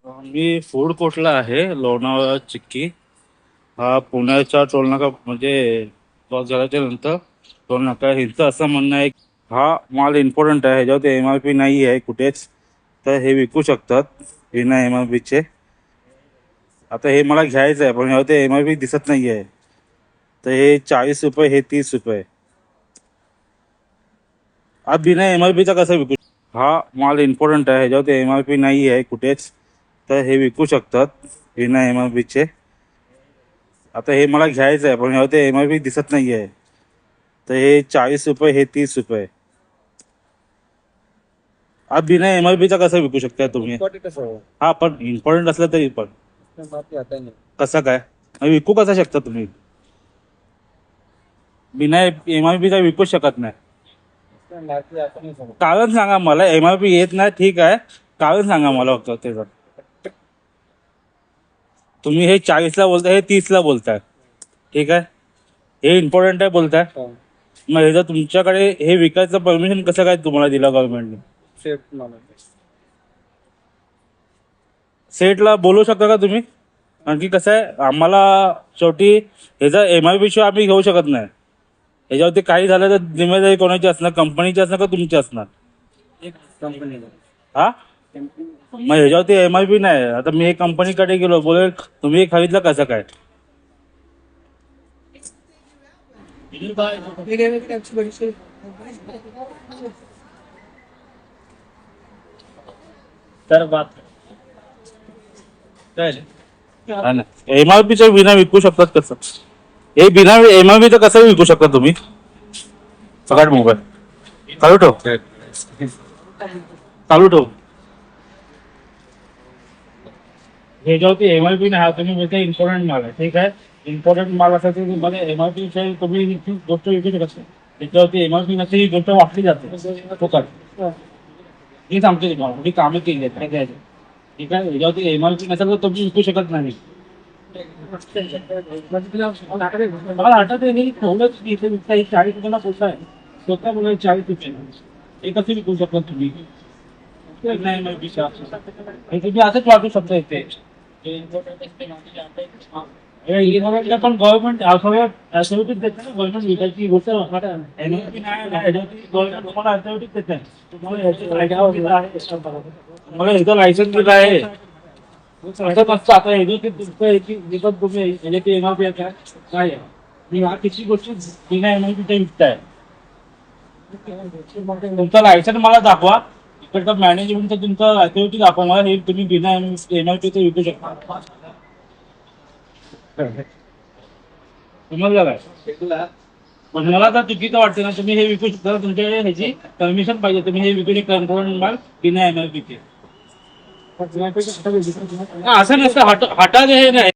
मी food कोर्टला आहे, लोणावळा चिक्की. हा पुण्याच्या टोलनाका म्हणजे क्रॉस झाल्याच्या नंतर टोलनाका. ह्यांचं असं म्हणणं आहे हा माल इम्पॉर्टंट आहे, ह्याच्यावरती MRP नाही आहे कुठेच, तर हे विकू शकतात विना MRPचे. आता हे मला घ्यायचं आहे पण ह्यावरती MRP दिसत नाही आहे, तर हे 40 रुपये, हे 30 रुपये. हा बिना MRPचा कसा विकू? हा माल इम्पॉर्टंट आहे, ह्याच्यावरती MRP नाही आहे कुठेच, तर हे विकू शकतात विना MRPचे. आता हे मला घ्यायचं आहे पण ह्यावरती MRP दिसत नाही आहे, तर हे 40 रुपये, हे 30 रुपये. हा बिना MRPचा कसा विकू शकता तुम्ही? हा पण इम्पॉर्टंट असलं तरी पण कसं काय विकू कसा शकता तुम्ही? बिना MRPचा विकू शकत नाही. कारण सांगा मला. MRP येत नाही ठीक आहे, कारण सांगा मला फक्त ते. तुम्ही हे 40ला बोलताय, हे 30ला बोलताय, ठीक आहे, हे इम्पॉर्टंट आहे बोलताय. मग हे जर तुमच्याकडे हे विकायचं परमिशन कसं काय तुम्हाला दिलं गव्हर्नमेंटने? सेटला बोलू शकता का तुम्ही? आणखी कसं आहे, आम्हाला शेवटी ह्याचा MRP शिवाय आम्ही घेऊ शकत नाही. ह्याच्यावरती काही झालं तर जिम्मेदारी कोणाची असणार? कंपनीची असणार का तुमची असणार? हा मग ह्याच्यावरती MRP नाही. आता मी एक कंपनीकडे गेलो, बोलेल तुम्ही हे खरीदलं कसं काय? तर बात MRPच्या विना विकू शकतात कसं? हे बिना MRPचं कसं विकू शकता तुम्ही? सगळ्यात मोबाईल चालू ठेव, चालू ठेव. ह्याच्यावरती MRP नाही. हा तुम्ही बोलता इम्पॉर्टंट माल आहे, ठीक आहे. इम्पॉर्टंट माल असेल तर तुम्हाला MRP शिवाय तुम्ही ही गोष्ट विकू शकत नाही. त्याच्यावरती MRP नसते, ही गोष्ट वापरली जाते फुकट. मी सांगतो तुम्हाला, मी कामं केली आहेत, काय ठीक आहे. ह्याच्यावरती MRP नसेल तर तुम्ही विकू शकत नाही. मला आठवत नाही तेवढंच इथे विकता 40 रुपयाला पोचा आहे. स्वतः बोला 40 रुपये. हे कसं विकू शकता तुम्ही? नाही हे तुम्ही असंच वाटू शकता इथे. पण गव्हर्नमेंट ऍसिडिटीच देते ना. गव्हर्नमेंट विकायची गोष्ट MRP नाही. गव्हर्नमेंट तुम्हाला ऍसिडिटीच देते. तुम्हाला एकदा लायसन्स दिलं आहे असं नसतं. आता विकत तुम्ही याची MRP काय आहे? मी ह्या किती गोष्टी बिना MRPच्या विकताय. तुमचं लायसन्स मला दाखवा, इकडचं मॅनेजमेंटचं तुमचं ऍक्टिव्हिटी दाखवा मला. हे तुम्ही बिना MRPचं विकू शकता. समजलं काय? पण मला तर चुकीचं वाटतं ना. तुम्ही हे विकू शकता, तुमच्याकडे ह्याची परमिशन पाहिजे. तुम्ही हे विकू शकता इम्पॉर्टंट माल बिना MRPचे. असं नसतं. हटा हे नाही.